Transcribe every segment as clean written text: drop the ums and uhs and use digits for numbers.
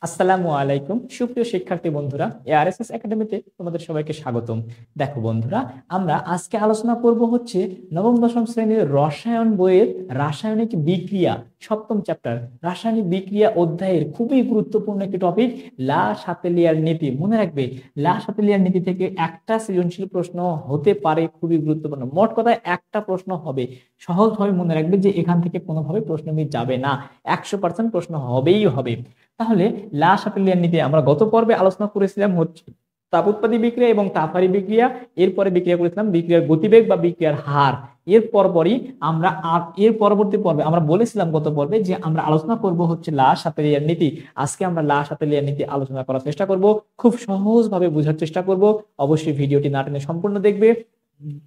আসসালামু আলাইকুম সুপ্রিয় শিক্ষার্থী বন্ধুরা, এআরএসএস একাডেমিতে তোমাদের সবাইকে স্বাগতম। দেখো বন্ধুরা, আমরা আজকে আলোচনা করব হচ্ছে নবম দশম শ্রেণীর রসায়ন বইয়ের রাসায়নিক বিক্রিয়া সপ্তম চ্যাপ্টার রাসায়নিক বিক্রিয়া অধ্যায়ের খুবই গুরুত্বপূর্ণ একটি টপিক, লা শাতেলিয়ার নীতি। মনে রাখবে, লা শাতেলিয়ার নীতি থেকে একটা সৃজনশীল প্রশ্ন হতে পারে, খুবই গুরুত্বপূর্ণ। মোট কথায় একটা প্রশ্ন হবে। সহজভাবে মনে রাখবে যে এখান থেকে কোনোভাবে প্রশ্ন মিস যাবে না, 100% প্রশ্ন হবেই হবে। তাহলে লা শাপেলিয়ার নীতি আমরা গত পর্বে আলোচনা করেছিলাম হচ্ছে তাপোৎপাদী বিক্রিয়া এবং তাপহারী বিক্রিয়া। এরপরে বিক্রিয়া করেছিলাম বিক্রিয়ার গতিবেগ বা বিক্রিয়ার হার। এর পরবর্তী পর্বে আমরা বলেছিলাম গত পর্বে যে আমরা আলোচনা করব হচ্ছে লা শাপেলিয়ার নীতি। আজকে আমরা লা শাপেলিয়ার নীতি আলোচনা করার চেষ্টা করব, খুব সহজভাবে বোঝার চেষ্টা করব। অবশ্যই ভিডিওটি না টেনে সম্পূর্ণ দেখবে,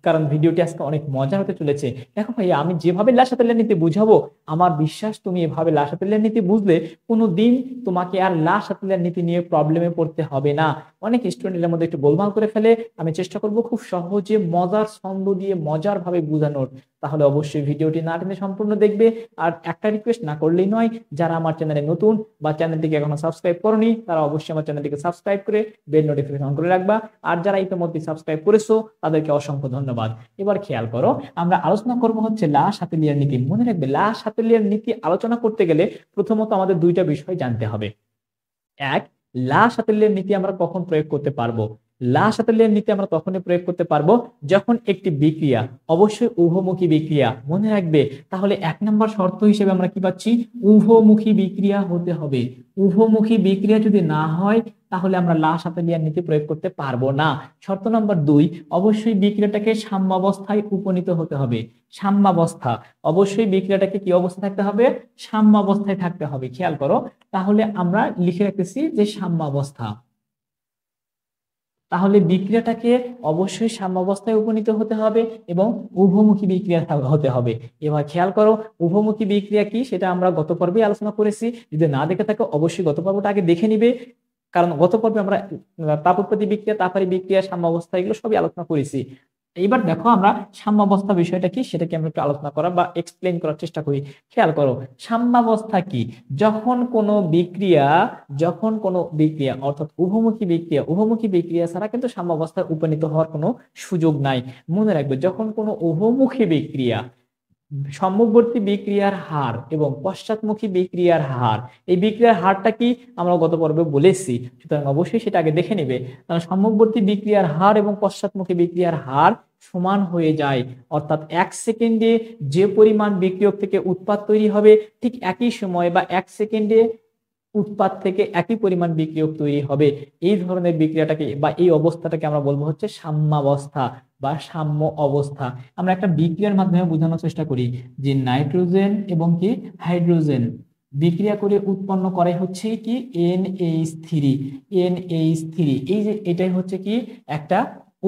কারণ ভিডিওটি আজকে অনেক মজা হতে চলেছে। দেখো ভাইয়া, আমি যেভাবে লা শাপেলিয়ার নীতি বুঝাবো, আমার বিশ্বাস তুমি এভাবে লা শাপেলিয়ার নীতি বুঝলে কোনোদিন তোমাকে আর লা শাপেলিয়ার নীতি নিয়ে প্রবলেমে পড়তে হবে না। অনেক স্টুডেন্টের মধ্যে একটু গোলমাল করে ফেলে, আমি চেষ্টা করব খুব সহজে মজার ছন্দ দিয়ে মজার ভাবে বোঝানোর। তাহলে অবশ্যই ভিডিওটি না টেনে সম্পূর্ণ দেখবে। আর একটা রিকোয়েস্ট না করলেই নয়, যারা আমার চ্যানেলে নতুন বা চ্যানেলটিকে এখনো সাবস্ক্রাইব করনি, তারা অবশ্যই আমার চ্যানেলটিকে সাবস্ক্রাইব করে বেল নোটিফিকেশন অন করে রাখবা। আর যারা ইতিমধ্যে সাবস্ক্রাইব করেছো, তাদেরকে অসংখ্য ধন্যবাদ। এবার খেয়াল করো, আমরা আলোচনা করব হচ্ছে লা শাপেলিয়ার নীতি। মনে রাখবে, লা শাপেলিয়ার নীতি আলোচনা করতে গেলে প্রথমত আমাদের দুইটা বিষয় জানতে হবে। এক, লা শাপেলিয়ার নীতি আমরা কখন প্রয়োগ করতে পারবো? লা শাপেলিয়ার নীতি আমরা তখনই প্রয়োগ করতে পারবো যখন একটি বিক্রিয়া, অবশ্যই উভমুখী বিক্রিয়া, মনে রাখবে। তাহলে 1 নম্বর শর্ত হিসেবে আমরা কি পাচ্ছি? উভমুখী বিক্রিয়া হতে হবে। উভমুখী বিক্রিয়া যদি না হয়, তাহলে আমরা লা শাপেলিয়ার নীতি প্রয়োগ করতে পারবো না। শর্ত নম্বর 2, অবশ্যই বিক্রিয়াটাকে সাম্যাবস্থায় উপনীত হতে হবে। সাম্যাবস্থা, অবশ্যই বিক্রিয়াটাকে কি অবস্থা থাকতে হবে? সাম্যাবস্থায় থাকতে হবে। খেয়াল করো, তাহলে আমরা লিখে রাখতেছি যে সাম্যাবস্থা। তাহলে বিক্রিয়াটাকে অবশ্যই সাম্যাবস্থায় উপনীত হতে হবে এবং উভমুখী বিক্রিয়া হতে হবে। এবার খেয়াল করো, উভমুখী বিক্রিয়া কি সেটা আমরা গত পর্বে আলোচনা করেছি। যদি না দেখে থাকো, অবশ্যই গত পর্বটা আগে দেখে নিবে, কারণ গত পর্বে আমরা তাপোৎপাদী বিক্রিয়া, তাপহারী বিক্রিয়া, সাম্যাবস্থা এগুলো সবই আলোচনা করেছি। এইবার দেখো, আমরা সাম্যাবস্থা বিষয়টা কি সেটাকে আমরা একটু আলোচনা করা বা এক্সপ্লেইন করার চেষ্টা করি। খেয়াল করো, সাম্যাবস্থা কি? যখন কোনো বিক্রিয়া, অর্থাৎ উভমুখী বিক্রিয়া ছাড়া কিন্তু সাম্যাবস্থায় উপনীত হওয়ার কোনো সুযোগ নাই। মনে রাখবে, যখন কোনো উভমুখী বিক্রিয়া, সম্মুখবর্তী বিক্রিয়ার হার এবং পশ্চাৎমুখী বিক্রিয়ার হার, এই বিক্রিয়ার হারটা কি আমরা গত পর্বে বলেছি, সুতরাং অবশ্যই সেটা আগে দেখে নিবে। কারণ সম্মুখবর্তী বিক্রিয়ার হার এবং পশ্চাৎমুখী বিক্রিয়ার হার সমান হয়ে যায়, অর্থাৎ 1 সেকেন্ডে যে পরিমাণ বিক্রিয়ক থেকে উৎপাদ তৈরি হবে, ঠিক একই সময়ে বা 1 সেকেন্ডে উৎপাদ থেকে একই পরিমাণ বিক্রিয়ক তৈরি হবে। এই ধরনের বিক্রিয়াটাকে বা এই অবস্থাটাকে আমরা বলবো হচ্ছে সাম্যাবস্থা বা সাম্য অবস্থা। আমরা একটা বিক্রিয়ার মাধ্যমে বোঝানোর চেষ্টা করি যে নাইট্রোজেন এবং কি হাইড্রোজেন বিক্রিয়া করে উৎপন্ন করে হচ্ছে কি NH3। এই যে এটাই হচ্ছে কি একটা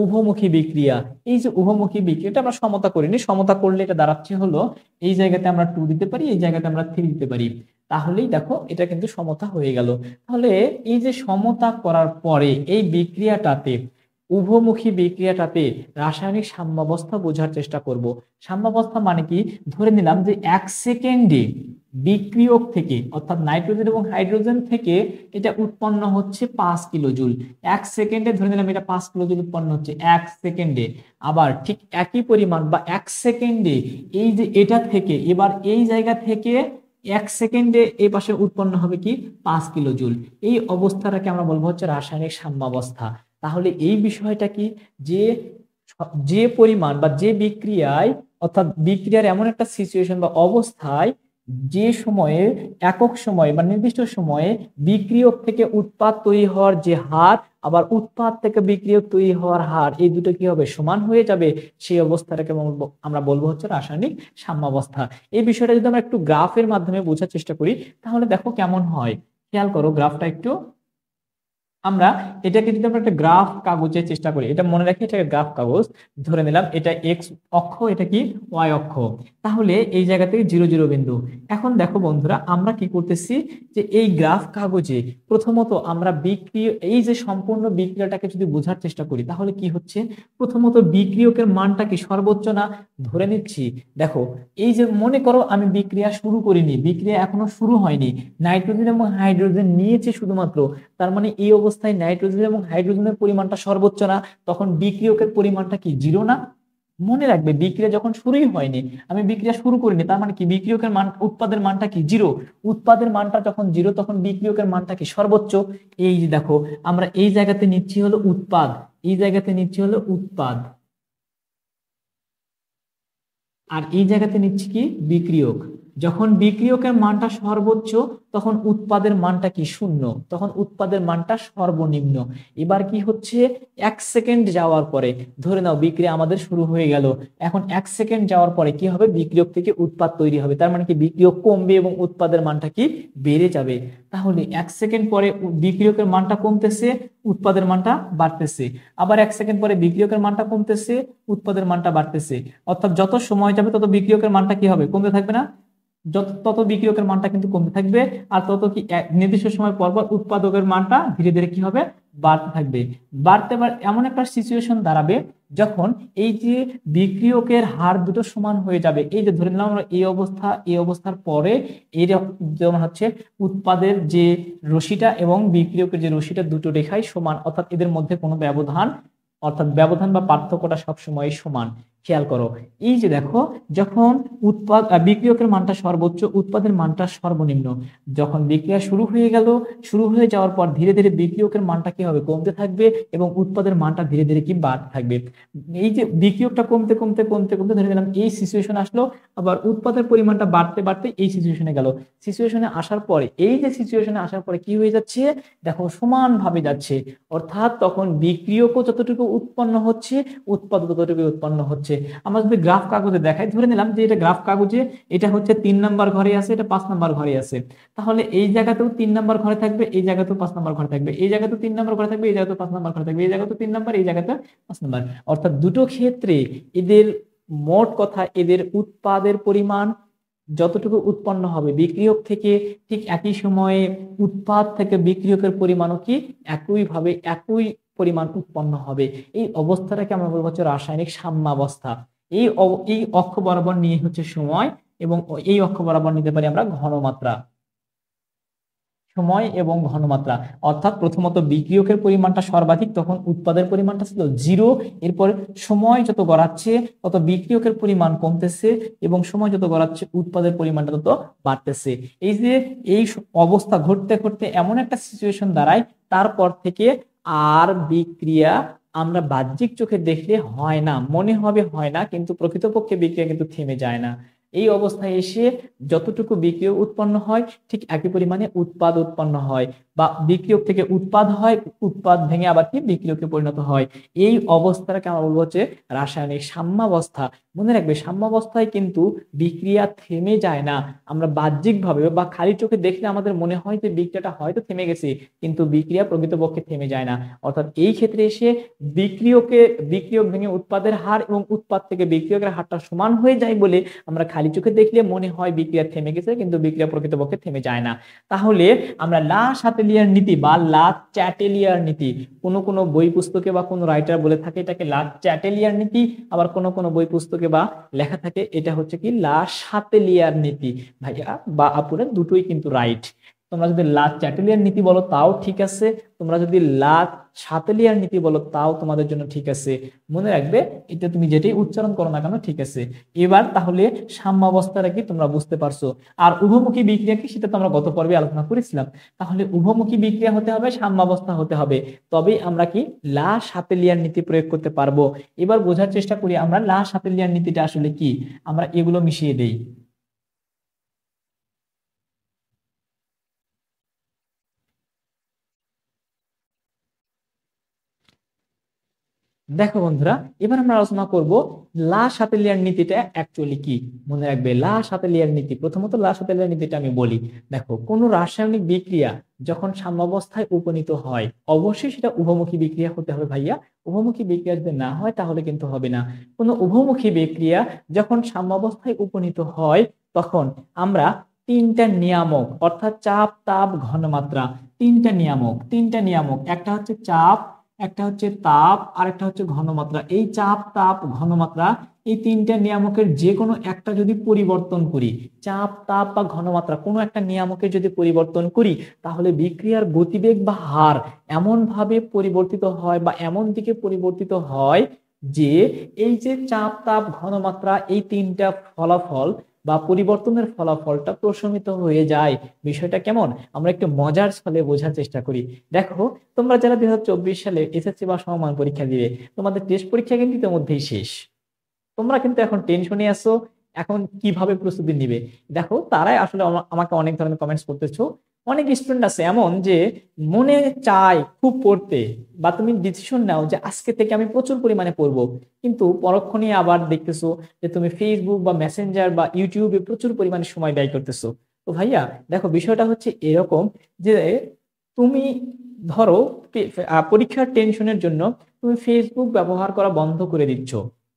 উভমুখী বিক্রিয়া। এই যে উভমুখী বিক্রিয়াটা আমরা সমতা করিনি, সমতা করলে এটা দাঁড়াচ্ছে হলো, এই জায়গাতে আমরা 2 দিতে পারি, এই জায়গাতে আমরা 3 দিতে পারি, তাহলেই দেখো এটা কিন্তু সমতা হয়ে গেল। তাহলে এই যে সমতা করার পরে এই বিক্রিয়াটাতে, উভমুখী বিক্রিয়াটাতে রাসায়নিক সাম্যাবস্থা বোঝার চেষ্টা করব। সাম্যাবস্থা মানে কি? ধরে নিলাম যে 1 সেকেন্ডে বিক্রিয়ক থেকে, অর্থাৎ নাইট্রোজেন এবং হাইড্রোজেন থেকে এটা উৎপন্ন হচ্ছে 5 কিলোজুল। 1 সেকেন্ডে ধরে নিলাম এটা 5 কিলোজুল উৎপন্ন হচ্ছে 1 সেকেন্ডে। আবার ঠিক একই পরিমাণ বা 1 সেকেন্ডে এই যে এটা থেকে, এবার এই জায়গা থেকে 1 সেকেন্ডে এই পাশে উৎপন্ন হবে কি 5 কিলোজুল। এই অবস্থাটাকে আমরা বলবো হচ্ছে রাসায়নিক সাম্যাবস্থা। তাহলে এই বিষয়টা কি, যে যে পরিমাণ বা যে বিক্রিয়ায়, অর্থাৎ বিক্রিয়ার এমন একটা সিচুয়েশন বা অবস্থায়, যে সময়ে, একক সময়ে বা নির্দিষ্ট সময়ে বিক্রিয়ক থেকে উৎপাদ তৈরি হওয়ার যে হার, আবার উৎপাদ থেকে বিক্রিয়ক তৈরি হওয়ার হার, এই দুটো কি হবে? সমান হয়ে যাবে। সেই অবস্থাটাকে আমরা বলবো হচ্ছে রাসায়নিক সাম্যাবস্থা। এই বিষয়টা যদি আমরা একটু গ্রাফের মাধ্যমে বোঝার চেষ্টা করি, তাহলে দেখো কেমন হয়। খেয়াল করো গ্রাফটা একটু। আমরা এটাকে যদি আমরা একটা গ্রাফ কাগজে চেষ্টা করি, এটা মনে রাখি, এটা গ্রাফ কাগজ ধরে নিলাম, এটা এক্স অক্ষ, এটা কি ওয়াই অক্ষ। তাহলে এই জায়গা থেকে 0 0 বিন্দু। এখন দেখো বন্ধুরা, আমরা কি করতেছি, যে এই গ্রাফ কাগজে প্রথমত আমরা বিক্রিয়, এই যে সম্পূর্ণ বিক্রিয়াটাকে যদি বোঝার চেষ্টা করি, তাহলে কি হচ্ছে, প্রথমত বিক্রিয়কের মানটা কি সর্বোচ্চ না, ধরে নিচ্ছি। দেখো, এই যে মনে করো আমি বিক্রিয়া শুরু করিনি, বিক্রিয়া এখনো শুরু হয়নি, নাইট্রোজেন এবং হাইড্রোজেন নিয়েছে শুধুমাত্র, তার মানে এই অবস্থায় নাইট্রোজেন এবং হাইড্রোজেনের পরিমাণটা সর্বোচ্চ না, তখন বিক্রিয়কের পরিমাণটা কি 0 না। মনে রাখবে, বিক্রিয়া যখন শুরুই হয়নি, আমি বিক্রিয়া শুরু করিনি, তার মানে কি বিক্রিয়কের মান, উৎপাদের মানটা কি 0। উৎপাদের মানটা যখন 0, তখন বিক্রিয়কের মানটা কি সর্বোচ্চ। এই যে দেখো, আমরা এই জায়গাতে নিচ্ছি হলো উৎপাদ, এই জায়গাতে নিচ্ছি হলো উৎপাদ, আর এই জায়গাতে নিচ্ছি কি বিক্রিয়ক। যখন বিক্রিয়কের মানটা সর্বোচ্চ, তখন উৎপাদের মানটা কি 0, তখন উৎপাদের মানটা সর্বনিম্ন। এবার কি হচ্ছে, 1 সেকেন্ড যাওয়ার পরে, ধরে নাও বিক্রিয়া আমাদের শুরু হয়ে গেল, এখন 1 সেকেন্ড যাওয়ার পরে কি হবে, বিক্রিয়ক থেকে উৎপাদ তৈরি হবে, তার মানে কি বিক্রিয়ক কমবে এবং উৎপাদের মানটা কি বেড়ে যাবে। তাহলে 1 সেকেন্ড পরে বিক্রিয়কের মানটা কমতেছে, উৎপাদের মানটা বাড়তেছে, আবার 1 সেকেন্ড পরে বিক্রিয়কের মানটা কমতেছে, উৎপাদের মানটা বাড়তেছে। অর্থাৎ যত সময় যাবে তত বিক্রিয়কের মানটা কি হবে, কমতে থাকবে না, যত তত বিক্রিয়কের মানটা কিন্তু কমতে থাকবে, আর তত কি এক নির্দিষ্ট সময় পর পর উৎপাদকের মানটা ধীরে ধীরে কি হবে, বাড়তে থাকবে। বাড়তে এমন একটা সিচুয়েশন দাঁড়াবে, যখন এই যে বিক্রিয়কের হার দুটো সমান হয়ে যাবে, এই যে ধরে নিলাম আমরা এই অবস্থা, এই অবস্থার পরে এই যেমন হচ্ছে উৎপাদের যে রশিটা এবং বিক্রিয়কের যে রশিটা, দুটো রেখাই সমান, অর্থাৎ এদের মধ্যে কোনো ব্যবধান, অর্থাৎ ব্যবধান বা পার্থক্যটা সবসময় সমান। খেয়াল করো, এই যে দেখো, যখন বিক্রিয়কের মানটা সর্বোচ্চ, উৎপাদের মানটা সর্বনিম্ন, যখন বিক্রিয়া শুরু হয়ে গেল, শুরু হয়ে যাওয়ার পর ধীরে ধীরে বিক্রিয়কের মানটা কি হবে, কমতে থাকবে এবং উৎপাদের মানটা ধীরে ধীরে কি বাড়তে থাকবে। এই যে বিক্রিয়কটা কমতে কমতে কমতে কমতে ধরে নিলাম এই সিচুয়েশন আসলো, আবার উৎপাদের পরিমাণটা বাড়তে বাড়তে এই সিচুয়েশনে গেল, সিচুয়েশনে আসার পরে, এই যে সিচুয়েশনে আসার পরে কি হয়ে যাচ্ছে, দেখো সমানভাবে যাচ্ছে, অর্থাৎ তখন বিক্রিয়কও যতটুকু উৎপন্ন হচ্ছে, উৎপাদ ততটুকু উৎপন্ন হচ্ছে। আমরা যদি গ্রাফ কাগজে দেখাই, ধরে নিলাম যে এটা গ্রাফ কাগজে, এটা হচ্ছে 3 নাম্বার ঘরে আছে, এটা 5 নাম্বার ঘরে আছে, তাহলে এই জায়গাতেও 3 নাম্বার ঘরে থাকবে, এই জায়গাতেও 5 নাম্বার ঘরে থাকবে, এই জায়গাতেও 3 নাম্বার ঘরে থাকবে, এই জায়গাতেও 5 নাম্বার ঘরে থাকবে, এই জায়গাতেও 3 নাম্বার, এই জায়গাতে 5 নাম্বার। অর্থাৎ দুটো ক্ষেত্রে এদের মোট কথা, এদের উৎপাদের পরিমাণ যতটুকু উৎপন্ন হবে বিক্রিয়ক থেকে, ঠিক একই সময়ে উৎপাদ থেকে বিক্রিয়কের পরিমাণও কি একইভাবে একই পরিমাণ উৎপন্ন হবে। এই অবস্থাটাকে আমরা বলবো হচ্ছে রাসায়নিক সাম্যাবস্থা। এই অক্ষ বরাবর নিয়ে হচ্ছে সময়, এবং এই অক্ষ বরাবর নিতে পারি আমরা ঘনমাত্রা, সময় এবং ঘনমাত্রা। অর্থাৎ প্রথমত বিক্রিয়কের পরিমাণটা সর্বাধিক, তখন উৎপাদের পরিমাণটা ছিল 0, এরপর সময় যত গড়াচ্ছে তত বিক্রিয়কের পরিমাণ কমতেছে, এবং সময় যত গড়াচ্ছে উৎপাদের পরিমাণটা তত বাড়তেছে। এই যে এই অবস্থা ঘটতে ঘটতে এমন একটা সিচুয়েশন দাঁড়ায়, তারপর থেকে আর বিক্রিয়া আমরা বাহ্যিক চোখে দেখলে হয় না, মনে হবে হয় না, কিন্তু প্রকৃতপক্ষে বিক্রিয়া কিন্তু থেমে যায় না। এই অবস্থায় এসে যতটুকু বিক্রিয়ক উৎপন্ন হয়, ঠিক একই পরিমাণে উৎপাদ উৎপন্ন হয়, বা বিক্রিয়ক থেকে উৎপাদ হয়, উৎপাদ ভেঙে আবার কি বিক্রিয়কে পরিণত হয়। এই অবস্থাটাকে আমরা বলবো হচ্ছে রাসায়নিক সাম্যাবস্থা। মনে রাখবে, সাম্যাবস্থায় কিন্তু বিক্রিয়া থেমে যায় না। আমরা বাহ্যিকভাবে বা খালি চোখে দেখলে আমাদের মনে হয় যে বিক্রিয়াটা হয়তো থেমে গেছে, কিন্তু বিক্রিয়া প্রকৃতপক্ষে থেমে যায় না। অর্থাৎ এই ক্ষেত্রে এসে বিক্রিয়ক ভেঙে উৎপাদের হার এবং উৎপাদ থেকে বিক্রিয়কের হারটা সমান হয়ে যায় বলে আমরা খালি চোখে দেখলে মনে হয় বিক্রিয়া থেমে গেছে, কিন্তু বিক্রিয়া প্রকৃতপক্ষে থেমে যায় না। তাহলে আমরা লা শাতেলিয়ার নীতি বা লা চ্যাটেলিয়ার নীতি, কোন কোন বই পুস্তকে বা কোন রাইটার বলে থাকে এটাকে লা চ্যাটেলিয়ার নীতি, আবার কোন কোন বই পুস্তকে বা লেখা থাকে এটা হচ্ছে কি লা শাতেলিয়ার নীতি। ভাইয়া বা আপুরা দুটোই কিন্তু রাইট। তোমরা যদি লা চ্যাটেলিয়ার নীতি বলো তাও ঠিক আছে, তোমরা যদি লা শাতেলিয়ার নীতি বলো তাও তোমাদের জন্য ঠিক আছে। মনে রাখবে, এটা তুমি যেটাই উচ্চারণ করো না কেন ঠিক আছে। এবার তাহলে সাম্যাবস্থাটা কি তোমরা বুঝতে পারছো। আর উভমুখী বিক্রিয়া কি সেটা তো আমরা গত পর্বে আলোচনা করেছিলাম। তাহলে উভমুখী বিক্রিয়া হতে হবে, সাম্যাবস্থা হতে হবে, তবেই আমরা কি লা শাতেলিয়ার নীতি প্রয়োগ করতে পারবো। এবার বোঝার চেষ্টা করি আমরা লা শাতেলিয়ার নীতিটা আসলে কি। আমরা এগুলো মিশিয়ে দেই। দেখো বন্ধুরা, এবার আমরা আলোচনা করব লা শাতেলিয়ার নীতিটা অ্যাকচুয়ালি কি। মনে রাখবে লা শাতেলিয়ার নীতি, প্রথমত লা শাতেলিয়ার নীতিটা আমি বলি। দেখো, কোনো রাসায়নিক বিক্রিয়া যখন সাম্যাবস্থায় উপনীত হয় অবশ্যই সেটা উভমুখী বিক্রিয়া হতে হবে ভাইয়া। উভমুখী বিক্রিয়া যদি না হয় তাহলে কিন্তু হবে না। কোনো উভমুখী বিক্রিয়া যখন সাম্যাবস্থায় উপনীত হয় তখন আমরা তিনটা নিয়ামক, অর্থাৎ চাপ, তাপ, ঘনমাত্রা, তিনটা নিয়ামক, একটা হচ্ছে চাপ, একটা হচ্ছে তাপ, আর একটা হচ্ছে ঘনমাত্রা। এই চাপ, তাপ, ঘনমাত্রা, এই তিনটা নিয়ামকের যে কোনো একটা যদি পরিবর্তন করি, চাপ, তাপ বা ঘনমাত্রা কোনো একটা নিয়ামকের যদি পরিবর্তন করি, তাহলে বিক্রিয়ার গতিবেগ বা হার এমন ভাবে পরিবর্তিত হয় বা এমন দিকে পরিবর্তিত হয় যে এই যে চাপ, তাপ, ঘনমাত্রা, এই তিনটা ফলাফল বা পরিবর্তনের ফলাফলটা প্রশমিত হয়ে যায়। বিষয়টা কেমন আমরা একটু মজার ছলে বোঝার চেষ্টা করি। দেখো, তোমরা যারা 2024 সালে এসএসসি বা সমমান পরীক্ষা দিবে, তোমাদের টেস্ট পরীক্ষা কিন্তু ইতিমধ্যেই শেষ। তোমরা কিন্তু এখন টেনশনে আছো, এখন কিভাবে প্রস্তুতি নিবে। দেখো, তারাই আসলে আমাকে অনেক ধরনের কমেন্টস করতেছো। অনেক স্টুডেন্ট আছে এমন যে মনে চায় খুব পড়তে, বা তুমি ডিসিশন নাও যে আজকে থেকে আমি প্রচুর পরিমাণে পড়বো, কিন্তু পরক্ষণে আবার দেখতেছো যে তুমি ফেসবুক বা মেসেঞ্জার বা ইউটিউবে প্রচুর পরিমাণে সময় ব্যয় করতেছো। তো ভাইয়া দেখো, বিষয়টা হচ্ছে এরকম যে তুমি ধরো পরীক্ষার টেনশনের জন্য তুমি ফেসবুক ব্যবহার করা বন্ধ করে দিচ্ছ।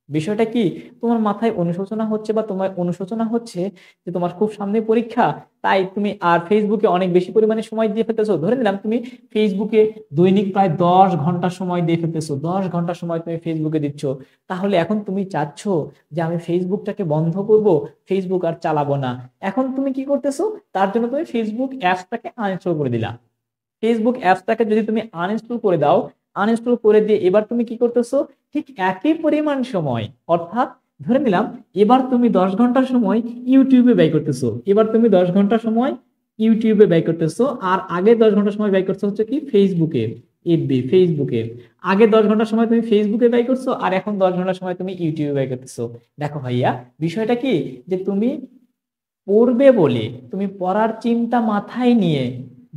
বিষয়টা কি, তোমার মাথায় অনুশোচনা হচ্ছে বা তোমার অনুশোচনা হচ্ছে যে তোমার খুব সামনে পরীক্ষা, তাই তুমি আর ফেসবুকে অনেক বেশি পরিমাণে সময় দিয়ে ফেলতেছো। ধরে নিলাম তুমি ফেসবুকে দৈনিক প্রায় 10 ঘন্টা সময় দিয়ে ফেলতেছো, 10 ঘন্টা সময় তুমি ফেসবুকে দিচ্ছ। তাহলে এখন তুমি চাচ্ছ যে আমি ফেসবুকটাকে বন্ধ করব, ফেসবুক আর চালাবো না। এখন তুমি কি করতেছো, তার জন্য তুমি ফেসবুক অ্যাপসটাকে আনইনস্টল করে দিলা। ফেসবুক অ্যাপসটাকে যদি তুমি আনইনস্টল করে দাও, আনইনস্টল করে দিয়ে এবার তুমি কি করতেছো, ঠিক একই পরিমাণ সময়, অর্থাৎ ধরে নিলাম এবার তুমি 10 ঘন্টা সময় ইউটিউবে ব্যয় করতেছো, এবার তুমি 10 ঘন্টা সময় ইউটিউবে ব্যয় করতেছো, আর আগে 10 ঘন্টা সময় ব্যয় করছো হচ্ছে কি ফেসবুকে, এফবি, ফেসবুকে। আগে 10 ঘন্টা সময় তুমি ফেসবুকে ব্যয় করছো, আর এখন 10 ঘন্টা সময় তুমি ইউটিউবে ব্যয় করতেছো। দেখো ভাইয়া, বিষয়টা কি যে তুমি পড়বে বলে, তুমি পড়ার চিন্তা মাথায় নিয়ে,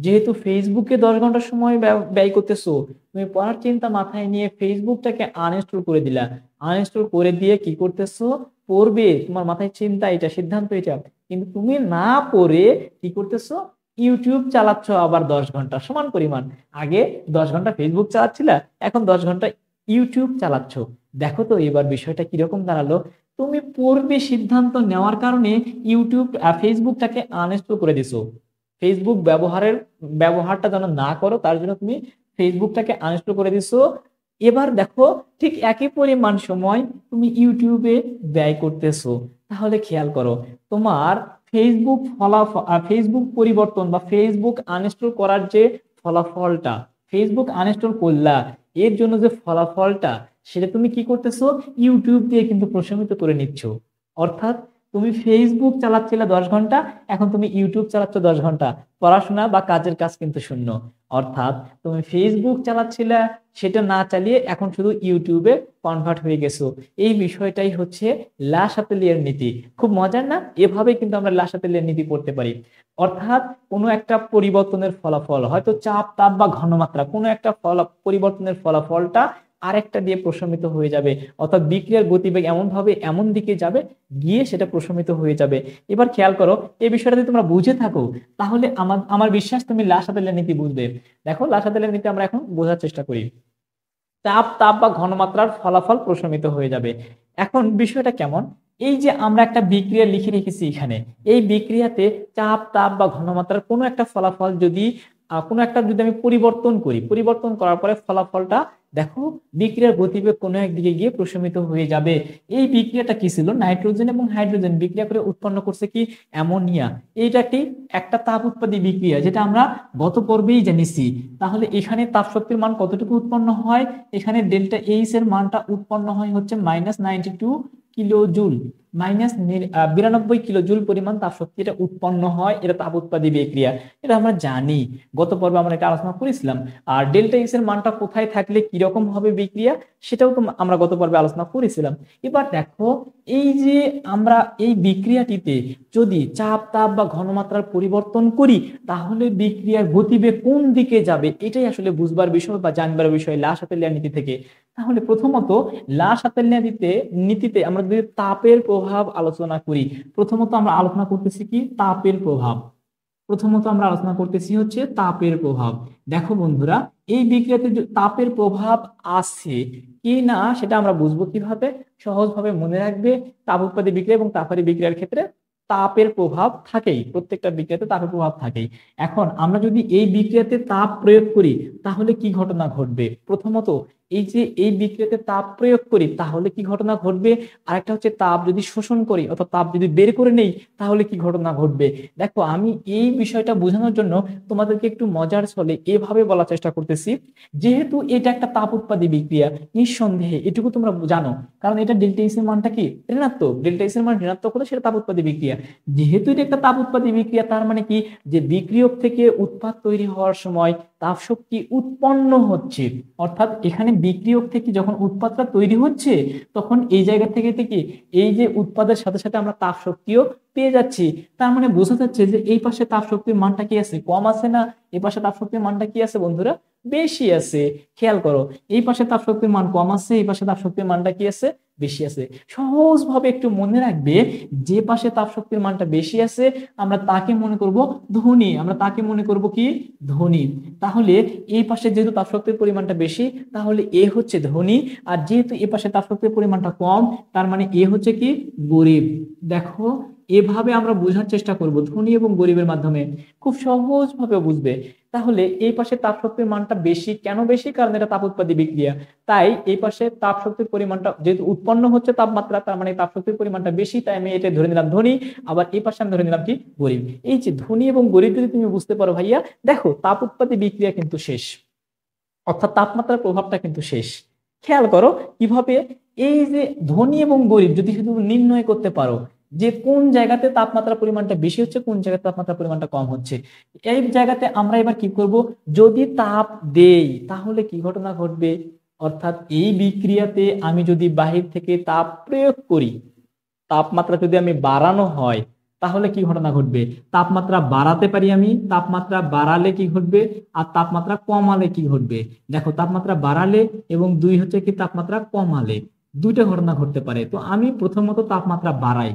যেহেতু ফেসবুকে 10 ঘন্টা সময় ব্যয় করতেছো, তুমি পড়ার চিন্তা মাথায় নিয়ে ফেসবুকটাকে আনইনস্টল করে দিলা। আনইনস্টল করে দিয়ে কি করতেছো, পড়বে, তোমার মাথায় চিন্তা এটা, সিদ্ধান্ত এটা, কিন্তু তুমি না পড়ে কি করতেছো, ইউটিউব চালাচ্ছ আবার 10 ঘন্টা সমান পরিমাণ। আগে 10 ঘন্টা ফেসবুক চালাচ্ছিলা, এখন 10 ঘন্টা ইউটিউব চালাচ্ছ। দেখো তো এবার বিষয়টা কিরকম দাঁড়ালো। তুমি পড়বে সিদ্ধান্ত নেওয়ার কারণে ইউটিউব ফেসবুকটাকে আনইনস্টল করে দিছো। ফেসবুক ব্যবহারটা যেন না করো তার জন্য তুমি ফেসবুকটাকে আনইনস্টল করে দিছো। এবার দেখো, ঠিক একই পরিমাণ সময় তুমি ইউটিউবে ব্যয় করতেছো। তাহলে খেয়াল করো, তোমার ফেসবুক পরিবর্তন বা ফেসবুক আনইনস্টল করার যে ফলাফলটা, ফেসবুক আনইনস্টল করলা এর জন্য যে ফলাফলটা, সেটা তুমি কি করতেছো, ইউটিউব দিয়ে কিন্তু প্রশমিত করে নিচ্ছ। অর্থাৎ তুমি ফেসবুক চালাচ্ছিলে 10 ঘন্টা, এখন তুমি ইউটিউব চালাচ্ছ 10 ঘন্টা, পড়াশোনা বা কাজের কাজ কিন্তু শূন্য। অর্থাৎ তুমি ফেসবুক চালাচ্ছিলে, সেটা না চালিয়ে এখন শুধু ইউটিউবে কনভার্ট হয়ে গেছো। এই বিষয়টাই হচ্ছে লা শাপেলিয়ার নীতি। খুব মজার না? এভাবে কিন্তু আমরা লা শাপেলিয়ার নীতি পড়তে পারি। অর্থাৎ কোনো একটা পরিবর্তনের ফলাফল, হয়তো চাপ, তাপ বা ঘনমাত্রা, কোনো একটা পরিবর্তনের ফলাফলটা আরেকটা দিয়ে প্রশমিত হয়ে যাবে। অর্থাৎ বিক্রিয়ার গতিবেগ এমন ভাবে এমন দিকে যাবে, গিয়ে সেটা প্রশমিত হয়ে যাবে। এবার খেয়াল করো, এই বিষয়টা যদি তোমরা বুঝে থাকো, তাহলে আমার আমার বিশ্বাস তুমি লা শাপেলিয়ার নীতি বুঝবে। দেখো, লা শাপেলিয়ার নীতি আমরা এখন বোঝার চেষ্টা করি। চাপ, তাপ বা ঘনমাত্রার ফলাফল প্রশমিত হয়ে যাবে। এখন বিষয়টা কেমন, এই যে আমরা একটা বিক্রিয়া লিখে রেখেছি এখানে, এই বিক্রিয়াতে চাপ, তাপ বা ঘনমাত্রার কোনো একটা ফলাফল যদি কোনো একটা যদি আমি পরিবর্তন করি, পরিবর্তন করার পরে ফলাফলটা দেখো বিক্রিয়ার গতিবেগ কোনো একদিকে গিয়ে প্রশমিত হয়ে যাবে। এই বিক্রিয়াটা কি ছিল, নাইট্রোজেন এবং হাইড্রোজেন বিক্রিয়া করে উৎপন্ন করছে কি, অ্যামোনিয়া। এইটা একটা তাপ উৎপাদী বিক্রিয়া, যেটা আমরা গত পর্বেই জেনেছি। তাহলে এখানে তাপ শক্তির মান কতটুকু উৎপন্ন হয়, এখানে ডেল্টা এইচ এর মানটা উৎপন্ন হয় হচ্ছে -92 কিলো জুল। -92 কিলোজুল পরিমাণ তাপ শক্তি এটা উৎপন্ন হয়, এটা তাপ উৎপাদী বিক্রিয়া, এটা আমরা জানি, গত পর্বে আমরা এটা আলোচনা করেছিলাম। আর ডেল্টা এক্স এর মানটা কোথায় থাকলে কিরকম হবে বিক্রিয়া সেটাও তো আমরা গত পর্বে আলোচনা করেছিলাম। এবার দেখো, এই যে আমরা এই বিক্রিয়াটিতে যদি চাপ, তাপ বা ঘনমাত্রার পরিবর্তন করি তাহলে বিক্রিয়ার গতিবেগ কোন দিকে যাবে, এটাই আসলে বুঝবার বিষয় বা জানবার বিষয় লা শাতেলিয়ার নীতি থেকে। তাহলে প্রথমত লা শাতেলিয়ার নীতিতে আমরা যদি তাপের প্রভাব আলোচনা করি, প্রথমত আমরা আলোচনা করতেছি কি তাপের প্রভাব। প্রথমত আমরা আলোচনা করতেছি হচ্ছে তাপের প্রভাব। দেখো বন্ধুরা, এই বিক্রিয়াতে তাপের প্রভাব আছে কি না সেটা আমরা বুঝবো কিভাবে, সহজভাবে মনে রাখবে, তাপ উৎপাদী বিক্রিয়া এবং তাপারি বিক্রিয়ার ক্ষেত্রে তাপের প্রভাব থাকেই, প্রত্যেকটা বিক্রিয়াতে তাপের প্রভাব থাকেই। এখন আমরা যদি এই বিক্রিয়াতে তাপ প্রয়োগ করি তাহলে কি ঘটনা ঘটবে? প্রথমত এই যে এই বিক্রিয়াতে তাপ প্রয়োগ করি তাহলে কি ঘটনা ঘটবে, আরেকটা হচ্ছে তাপ যদি শোষণ করি অর্থাৎ তাপ যদি বের করে নেই তাহলে কি ঘটনা ঘটবে। দেখো, আমি এই বিষয়টা বোঝানোর জন্য তোমাদেরকে একটু মজার ছলে এভাবে বলার চেষ্টা করতেছি, যেহেতু এটা একটা তাপ উৎপাদী বিক্রিয়া, নিঃসন্দেহে এটুকু তোমরা জানো, কারণ এটা ডেল্টা এক্স এর মানটা কি ঋণাত্মক, ডেল্টা এক্স এর মান ঋণাত্মক হলে সেটা তাপ উৎপাদী বিক্রিয়া। যেহেতু এটা একটা তাপ উৎপাদী বিক্রিয়া তার মানে কি, যে বিক্রিয়ক থেকে উৎপাদ তৈরি হওয়ার সময় তাপ শক্তি উৎপন্ন হচ্ছে, অর্থাৎ এখানে বিক্রিয়ক থেকে যখন উৎপাদটা তৈরি হচ্ছে তখন এই জায়গা থেকে এই যে উৎপাদের সাথে সাথে আমরা তাপ শক্তিও পেয়ে যাচ্ছি। তার মানে বোঝা যাচ্ছে যে এই পাশে তাপ শক্তির মানটা কি আছে, কম আছে না, এই পাশে তাপ শক্তির মানটা কি আছে বন্ধুরা, বেশি আছে। খেয়াল করো, এই পাশে তাপ শক্তির মান কম আছে, এই পাশে তাপ শক্তির মানটা কি আছে, বেশি আছে। সহজভাবে একটু মনে রাখবে, যে পাশে তাপ শক্তির মানটা বেশি আছে আমরা তাকে মনে করব ধনী, আমরা তাকে মনে করব কি ধনী। তাহলে এই পাশে যেহেতু তাপ শক্তির পরিমাণটা বেশি তাহলে এ হচ্ছে ধনী, আর যেহেতু এই পাশে তাপ শক্তির পরিমাণটা কম তার মানে এ হচ্ছে কি গরিব। দেখো, এভাবে আমরা বোঝার চেষ্টা করব ধনী এবং গরিবের মাধ্যমে, খুব সহজভাবে বুঝবে। তাহলে এই পাশে তাপ শক্তির মানটা বেশি, কেন বেশি, কারণ এটা তাপ উৎপাদী বিক্রিয়া, তাই এই পাশে তাপ শক্তির পরিমাণটা যেহেতু উৎপন্ন হচ্ছে তাপমাত্রা তার মানে তাপ শক্তির পরিমাণটা বেশি, তাই আমি এটা ধরে নিলাম ধনী। আবার এই পাশে আমি ধরে নিলাম কি গরিব। এই যে ধনী এবং গরিব যদি তুমি বুঝতে পারো ভাইয়া, দেখো তাপ উৎপাদী বিক্রিয়া কিন্তু শেষ, অর্থাৎ তাপমাত্রার প্রভাবটা কিন্তু শেষ। খেয়াল করো কিভাবে, এই যে ধনী এবং গরিব যদি শুধু নির্ণয় করতে পারো যে কোন জায়গাতে তাপমাত্রার পরিমাণটা বেশি হচ্ছে কোন জায়গাতে তাপমাত্রার পরিমাণটা কম হচ্ছে, এই জায়গাতে আমরা এবার কি করব, যদি তাপ দেই তাহলে কি ঘটনা ঘটবে, অর্থাৎ এই বিক্রিয়াতে আমি যদি বাহির থেকে তাপ প্রয়োগ করি, তাপমাত্রা যদি আমি বাড়ানো হয় তাহলে কি ঘটনা ঘটবে, তাপমাত্রা বাড়াতে পারি আমি, তাপমাত্রা বাড়ালে কি ঘটবে, আর তাপমাত্রা কমালে কি ঘটবে। দেখো, তাপমাত্রা বাড়ালে এবং দুই হচ্ছে কি তাপমাত্রা কমালে দুইটা ঘটনা ঘটতে পারে। তো আমি প্রথমত তাপমাত্রা বাড়াই,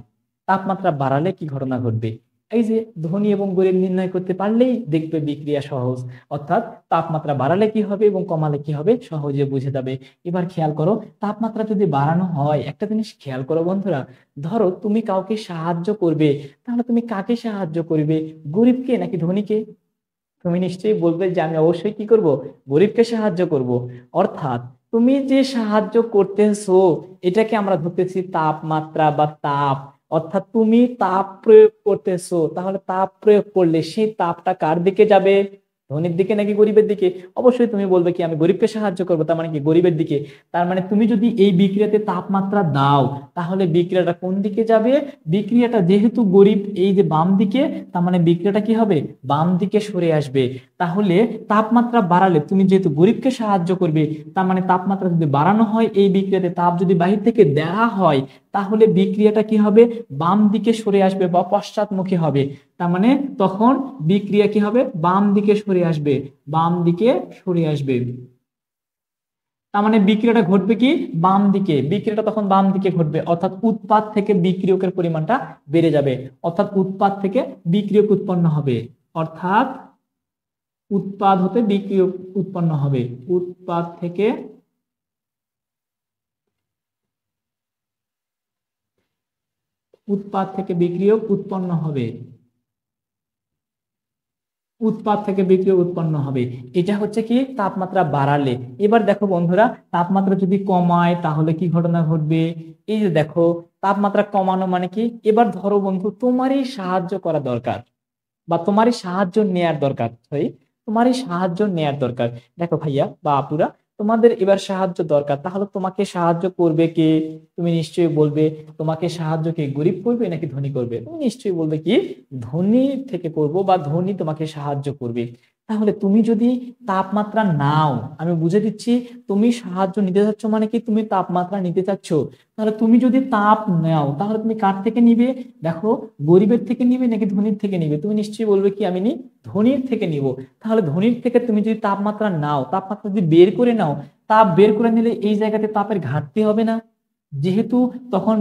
তাপমাত্রা বাড়ালে কি ঘটনা ঘটবে, এই যে ধনী এবং গরিব নির্ণয় করতে পারলেই দেখবে বিক্রিয়া সহজ, অর্থাৎ তাপমাত্রা বাড়ালে কি হবে এবং কমালে কি হবে সহজে বুঝে যাবে। এবার খেয়াল করো, তাপমাত্রা যদি বাড়ানো হয়, একটা জিনিস খেয়াল করো বন্ধুরা, ধরো তুমি কাউকে সাহায্য করবে, তাহলে তুমি কাকে সাহায্য করবে, গরিবকে নাকি ধনীকে? তুমি নিশ্চয়ই বলবে যে আমি অবশ্যই কি করব, গরিবকে সাহায্য করব। অর্থাৎ তুমি যে সাহায্য করতেছো এটাকে আমরা ধরতেছি তাপমাত্রা বা তাপ, অর্থাৎ তুমি তাপ প্রয়োগ করতেছো, তাহলে তাপ প্রয়োগ করলে সেই তাপটা কার দিকে যাবে, ধনীর দিকে নাকি গরিবের দিকে? অবশ্যই তুমি বলবে কি আমি গরিবকে সাহায্য করবো, তার মানে কি গরিবের দিকে। তার মানে তুমি যদি এই বিক্রিয়াতে তাপমাত্রা দাও তাহলে বিক্রিয়াটা কোন দিকে যাবে, বিক্রিয়াটা যেহেতু গরিব এই যে বাম দিকে, তার মানে বিক্রিয়াটা কি হবে বাম দিকে সরে আসবে। তাহলে তাপমাত্রা বাড়ালে তুমি যেহেতু গরিবকে সাহায্য করবে, তার মানে তাপমাত্রা যদি বাড়ানো হয় এই বিক্রিয়াতে তাপ যদি বাহির থেকে দেওয়া হয় তাহলে বিক্রিয়াটা কি হবে বাম দিকে সরে আসবে বা পশ্চাৎমুখী হবে। তার মানে তখন বিক্রিয়া কি হবে বাম দিকে সরে আসবে, বাম দিকে সরে আসবে। তার মানে বিক্রিয়াটা ঘটবে কি বাম দিকে, বিক্রিয়াটা তখন বাম দিকে ঘটবে, অর্থাৎ উৎপাদ থেকে বিক্রিয়কের পরিমাণটা বেড়ে যাবে, অর্থাৎ উৎপাদ থেকে বিক্রিয়ক উৎপন্ন হবে, অর্থাৎ উৎপাদ হতে বিক্রিয়ক উৎপন্ন হবে, উৎপাদ থেকে বিক্রিয়ক উৎপন্ন হবে, উৎপাদ থেকে বিক্রিয়ক উৎপন্ন হবে। এটা হচ্ছে কি তাপমাত্রা বাড়ালে। এবার দেখো বন্ধুরা, তাপমাত্রা যদি কমায় তাহলে কি ঘটনা ঘটবে, এই যে দেখো তাপমাত্রা কমানো মানে কি, এবার ধরো বন্ধু তোমারই সাহায্য করা দরকার বা তোমারই সাহায্য নেয়ার দরকার, তোমারই সাহায্য নেয়ার দরকার। দেখো ভাইয়া বা আপুরা, তোমাদের এবার সাহায্য দরকার, তাহলে তোমাকে সাহায্য করবে কে? তুমি নিশ্চয়ই বলবে তোমাকে সাহায্য কে গরিব করবে নাকি ধনী করবে? তুমি নিশ্চয়ই বলবে কি ধনী থেকে করব বা ধনী তোমাকে সাহায্য করবে। তাহলে তুমি যদি তাপমাত্রা নাও, আমি বুঝে দিচ্ছি, তুমি সাহায্য নিতে চাচ্ছ মানে কি তুমি তাপমাত্রা নিতে চাচ্ছ। তাহলে তুমি যদি তাপ নাও তাহলে তুমি কার থেকে নিবে? দেখো, গরিবের থেকে নিবে নাকি ধনীর থেকে নিবে? তুমি নিশ্চয়ই বলবে কি আমি ধনীর থেকে নিব। তাহলে ধনীর থেকে তুমি যদি তাপমাত্রা নাও, তাপমাত্রা যদি বের করে নাও, তাপ বের করে নিলে এই জায়গাতে তাপের ঘাটতি হবে না? যেহেতু তখন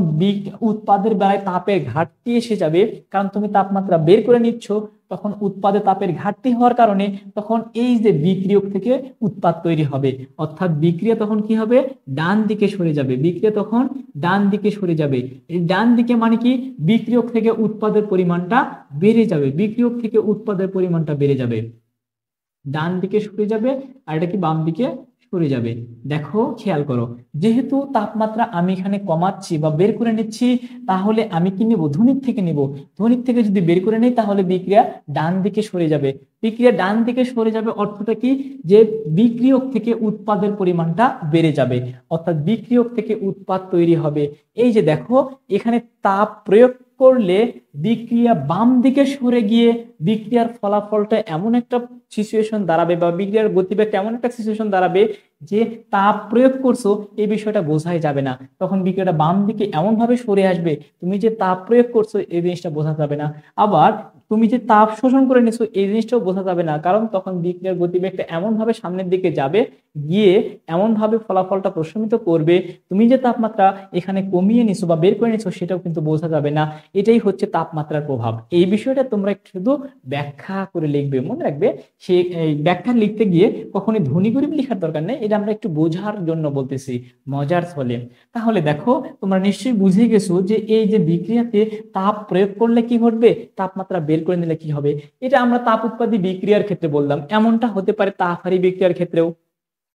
উৎপাদের বেলায় তাপের ঘাটতি এসে যাবে, কারণ তুমি তাপমাত্রা বের করে নিচ্ছ, তখন উৎপাদে তাপের ঘাটতি হওয়ার কারণে তখন এই যে বিক্রিয়ক থেকে উৎপাদ তৈরি হবে, অর্থাৎ বিক্রিয়া তখন কি হবে? ডান দিকে সরে যাবে। বিক্রিয়া তখন ডান দিকে সরে যাবে। এই ডান দিকে মানে কি বিক্রিয়ক থেকে উৎপাদের পরিমাণটা বেড়ে যাবে, বিক্রিয়ক থেকে উৎপাদের পরিমাণটা বেড়ে যাবে, ডান দিকে সরে যাবে। আর এটা কি বাম দিকে সরে যাবে। দেখো খেয়াল করো, যেহেতু তাপমাত্রা আমি এখানে কমাচ্ছি বা বের করে নিচ্ছি, তাহলে আমি কি নিব? ধনীর থেকে নিব। ধনীর থেকে যদি বের করে নিই তাহলে বিক্রিয়া ডান দিকে সরে যাবে। বিক্রিয়া ডান দিকে সরে যাবে অর্থটা কি? যে বিক্রিয়ক থেকে উৎপাদের পরিমাণটা বেড়ে যাবে, অর্থাৎ বিক্রিয়ক থেকে উৎপাদ তৈরি হবে। এই যে দেখো, এখানে তাপ প্রয়োগ করলে বিক্রিয়া বাম দিকে সরে গিয়ে বিক্রিয়ার ফলাফলটা এমন একটা সিচুয়েশন দাঁড়াবে বা বিক্রিয়ার গতিবেগটা এমন একটা সিচুয়েশন দাঁড়াবে যে তাপ প্রয়োগ করছো এই বিষয়টা বোঝাই যাবে না। তখন বিক্রিয়াটা বাম দিকে এমন ভাবে সরে আসবে, তুমি যে তাপ প্রয়োগ করছো এই জিনিসটা বোঝা যাবে না। আবার তুমি যে তাপ শোষণ করে নিছো এই জিনিসটাও বোঝা যাবে না, কারণ তখন বিক্রিয়ার গতিবেগটা এমন ভাবে সামনের দিকে যাবে, গিয়ে এমন ভাবে ফলাফলটা প্রশমিত করবে, তুমি যে তাপমাত্রা এখানে কমিয়ে নিছো বা বের করে নিছো সেটাও কিন্তু বোঝা যাবে না। এটাই হচ্ছে তাপমাত্রার প্রভাব। এই বিষয়টা তোমরা একটু শুধু ব্যাখ্যা করে লিখবে, মনে রাখবে। সে এই ব্যাখ্যা লিখতে গিয়ে কখনোই ধনী গরিব লেখার দরকার নেই, এটা আমরা একটু বোঝার জন্য বলতেছি, মজার ছলে। তাহলে দেখো, তোমরা নিশ্চয়ই বুঝে গেছো যে এই যে বিক্রিয়াতে তাপ প্রয়োগ করলে কি ঘটবে, তাপমাত্রা বের করে নিলে কি হবে। এটা আমরা তাপ উৎপাদী বিক্রিয়ার ক্ষেত্রে বললাম, এমনটা হতে পারে তাপহারী বিক্রিয়ার ক্ষেত্রেও।